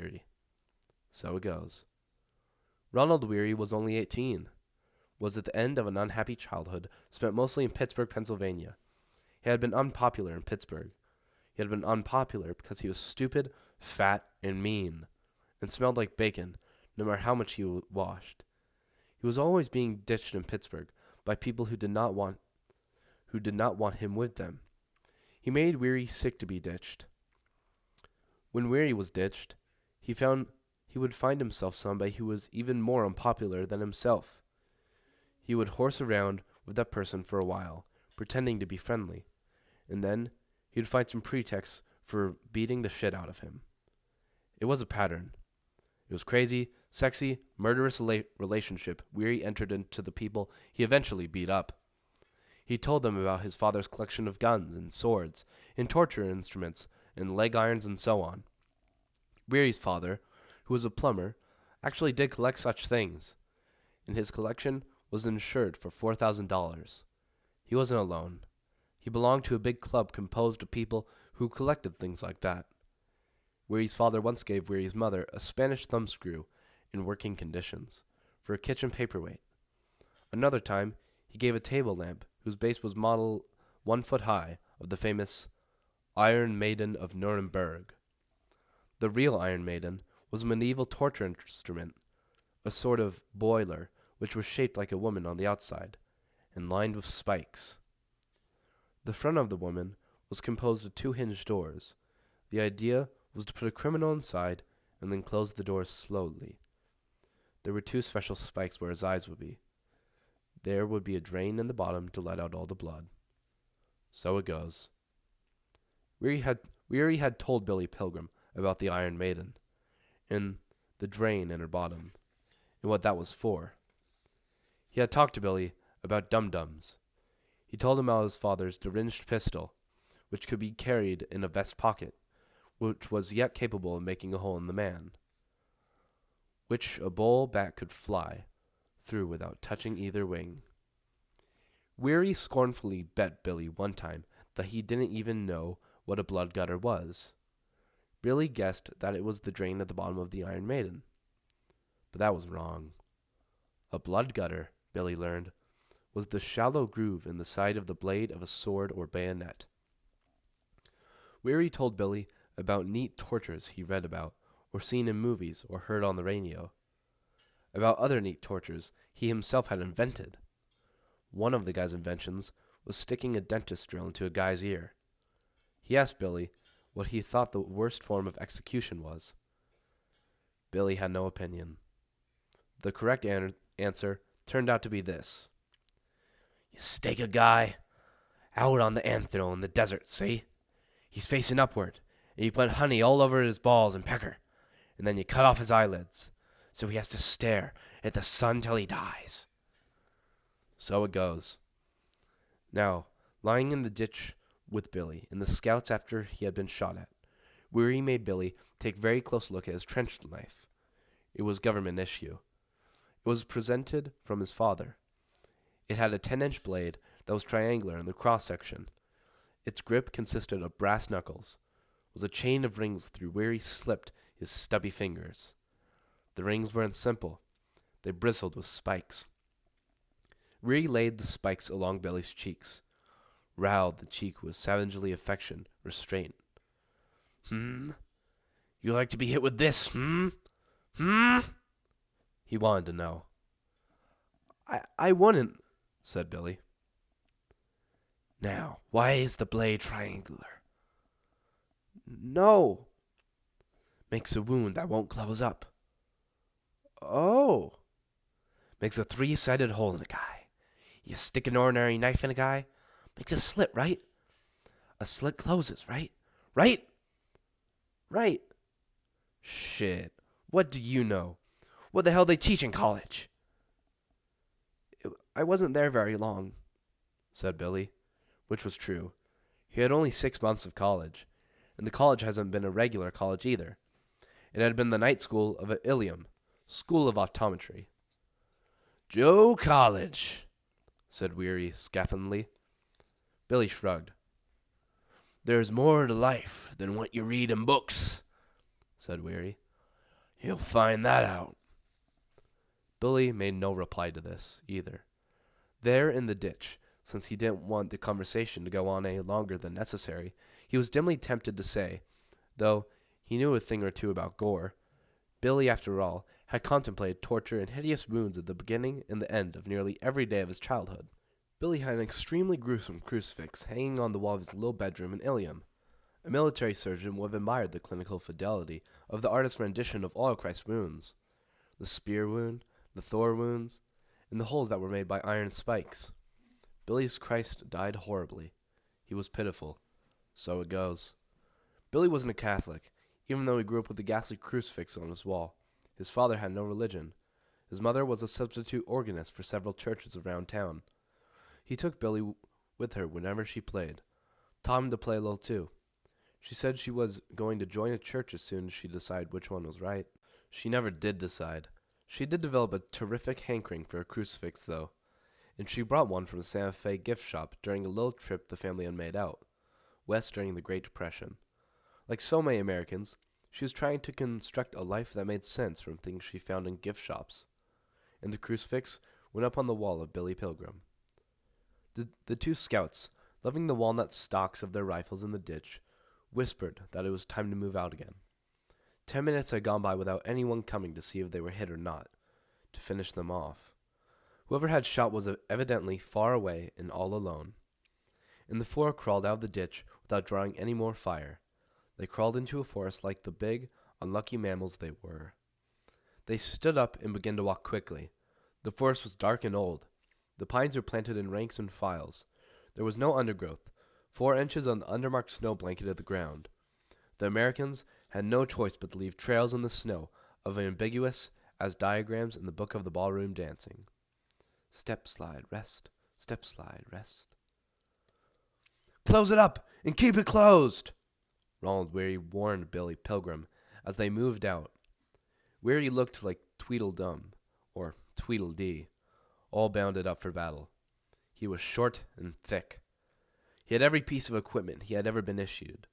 Weary. So it goes. Ronald Weary was only 18, was at the end of an unhappy childhood spent mostly in Pittsburgh, Pennsylvania. He had been unpopular in Pittsburgh. He had been unpopular because he was stupid, fat, and mean, and smelled like bacon, no matter how much he washed. He was always being ditched in Pittsburgh by people who did not want him with them. He made Weary sick to be ditched. When Weary was ditched, he would find himself somebody who was even more unpopular than himself. He would horse around with that person for a while, pretending to be friendly, and then he'd find some pretext for beating the shit out of him. It was a pattern. It was crazy, sexy, murderous relationship Weary entered into the people he eventually beat up. He told them about his father's collection of guns and swords and torture instruments and leg irons and so on. Weary's father, who was a plumber, actually did collect such things, and his collection was insured for $4,000. He wasn't alone. He belonged to a big club composed of people who collected things like that. Weary's father once gave Weary's mother a Spanish thumbscrew in working conditions for a kitchen paperweight. Another time, he gave a table lamp whose base was model 1 foot high of the famous Iron Maiden of Nuremberg. The real Iron Maiden was a medieval torture instrument, a sort of boiler which was shaped like a woman on the outside and lined with spikes. The front of the woman was composed of 2 hinged doors. The idea was to put a criminal inside and then close the doors slowly. There were 2 special spikes where his eyes would be. There would be a drain in the bottom to let out all the blood. So it goes. Weary had told Billy Pilgrim about the Iron Maiden, and the drain in her bottom, and what that was for. He had talked to Billy about dum-dums. He told him about his father's deranged pistol, which could be carried in a vest pocket, which was yet capable of making a hole in the man, which a bull bat could fly through without touching either wing. Weary scornfully bet Billy one time that he didn't even know what a blood gutter was. Billy guessed that it was the drain at the bottom of the Iron Maiden. But that was wrong. A blood gutter, Billy learned, was the shallow groove in the side of the blade of a sword or bayonet. Weary told Billy about neat tortures he read about, or seen in movies, or heard on the radio. About other neat tortures he himself had invented. One of the guy's inventions was sticking a dentist drill into a guy's ear. He asked Billy what he thought the worst form of execution was. Billy had no opinion. The correct answer turned out to be this. You stake a guy out on the anthill in the desert, see? He's facing upward, and you put honey all over his balls and pecker, and then you cut off his eyelids, so he has to stare at the sun till he dies. So it goes. Now, lying in the ditch with Billy and the scouts after he had been shot at, Weary made Billy take a very close look at his trench knife. It was government issue. It was presented from his father. It had a 10-inch blade that was triangular in the cross-section. Its grip consisted of brass knuckles. It was a chain of rings through Weary slipped his stubby fingers. The rings weren't simple. They bristled with spikes. Weary laid the spikes along Billy's cheeks, riled the cheek with savagely affection, restraint. You like to be hit with this, He wanted to know. I wouldn't, said Billy. Now, why is the blade triangular? No. Makes a wound that won't close up. Oh. Makes a 3-sided hole in a guy. You stick an ordinary knife in a guy, makes a slit, right? A slit closes, right? Right? Right. Shit. What do you know? What the hell they teach in college? I wasn't there very long, said Billy, which was true. He had only 6 months of college, and the college hasn't been a regular college either. It had been the night school of Ilium, School of Optometry. Joe College, said Weary scathingly. Billy shrugged. There's more to life than what you read in books, said Weary. He'll find that out. Billy made no reply to this, either. There in the ditch, since he didn't want the conversation to go on any longer than necessary, he was dimly tempted to say, though he knew a thing or two about gore, Billy, after all, had contemplated torture and hideous wounds at the beginning and the end of nearly every day of his childhood. Billy had an extremely gruesome crucifix hanging on the wall of his little bedroom in Ilium. A military surgeon would have admired the clinical fidelity of the artist's rendition of all of Christ's wounds. The spear wound, the Thor wounds, and the holes that were made by iron spikes. Billy's Christ died horribly. He was pitiful. So it goes. Billy wasn't a Catholic, even though he grew up with the ghastly crucifix on his wall. His father had no religion. His mother was a substitute organist for several churches around town. He took Billy with her whenever she played, taught him to play a little too. She said she was going to join a church as soon as she decided which one was right. She never did decide. She did develop a terrific hankering for a crucifix, though, and she brought one from the Santa Fe gift shop during a little trip the family had made out, west during the Great Depression. Like so many Americans, she was trying to construct a life that made sense from things she found in gift shops, and the crucifix went up on the wall of Billy Pilgrim. The two scouts, loving the walnut stocks of their rifles in the ditch, whispered that it was time to move out again. 10 minutes had gone by without anyone coming to see if they were hit or not, to finish them off. Whoever had shot was evidently far away and all alone. And the four crawled out of the ditch without drawing any more fire. They crawled into a forest like the big, unlucky mammals they were. They stood up and began to walk quickly. The forest was dark and old. The pines were planted in ranks and files. There was no undergrowth. 4 inches on the undermarked snow blanketed the ground. The Americans had no choice but to leave trails in the snow of ambiguous as diagrams in the book of the ballroom dancing. Step, slide, rest. Step, slide, rest. Close it up and keep it closed, Ronald Weary warned Billy Pilgrim as they moved out. Weary looked like Tweedledum, or Tweedledee, all bounded up for battle. He was short and thick. He had every piece of equipment he had ever been issued,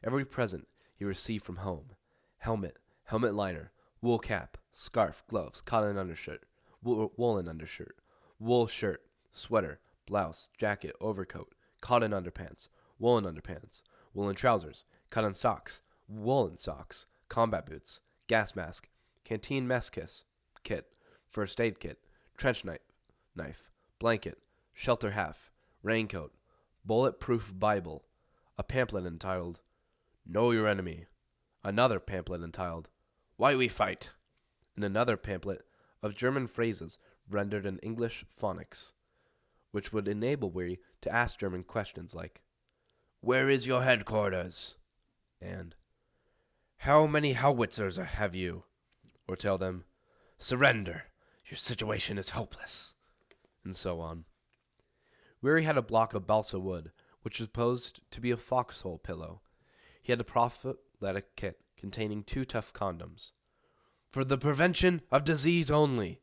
every present he received from home: helmet, helmet liner, wool cap, scarf, gloves, cotton undershirt, woolen undershirt, wool shirt, sweater, blouse, jacket, overcoat, cotton underpants, woolen trousers, cotton socks, woolen socks, combat boots, gas mask, canteen mess kit, first aid kit, trench knife, blanket, shelter half, raincoat, bulletproof Bible, a pamphlet entitled Know Your Enemy, another pamphlet entitled Why We Fight, and another pamphlet of German phrases rendered in English phonics, which would enable Weary to ask German questions like, Where is your headquarters? And How many howitzers have you? Or tell them, Surrender, your situation is hopeless, and so on. Weary had a block of balsa wood, which was supposed to be a foxhole pillow. He had a prophylatic kit containing 2 tough condoms. For the prevention of disease only.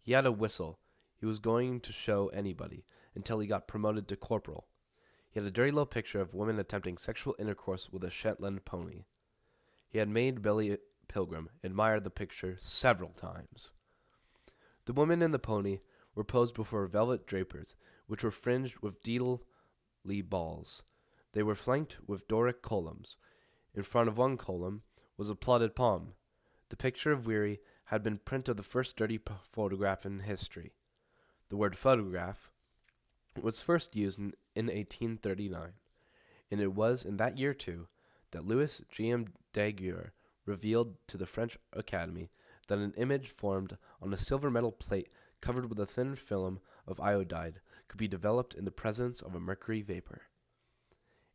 He had a whistle he was going to show anybody until he got promoted to corporal. He had a dirty little picture of women attempting sexual intercourse with a Shetland pony. He had made Billy Pilgrim admire the picture several times. The women and the pony were posed before velvet drapers, which were fringed with deedle-lee balls. They were flanked with Doric columns. In front of one column was a plotted palm. The picture of Weary had been print of the first dirty photograph in history. The word photograph was first used in 1839, and it was in that year, too, that Louis G.M. Daguerre revealed to the French Academy that an image formed on a silver metal plate covered with a thin film of iodide could be developed in the presence of a mercury vapor.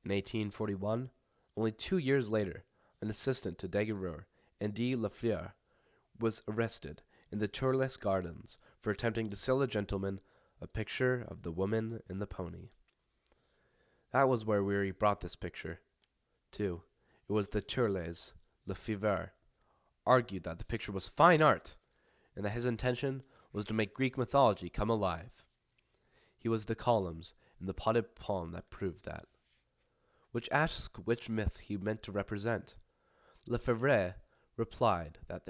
In 1841, only 2 years later, an assistant to Daguerre, Andy Lafleur, was arrested in the Tourles Gardens for attempting to sell a gentleman a picture of the woman and the pony. That was where Weary brought this picture, too. It was the Tourles. Lefebvre argued that the picture was fine art, and that his intention was to make Greek mythology come alive. He was the columns and the potted palm that proved that. Which asks which myth he meant to represent. Lefebvre replied that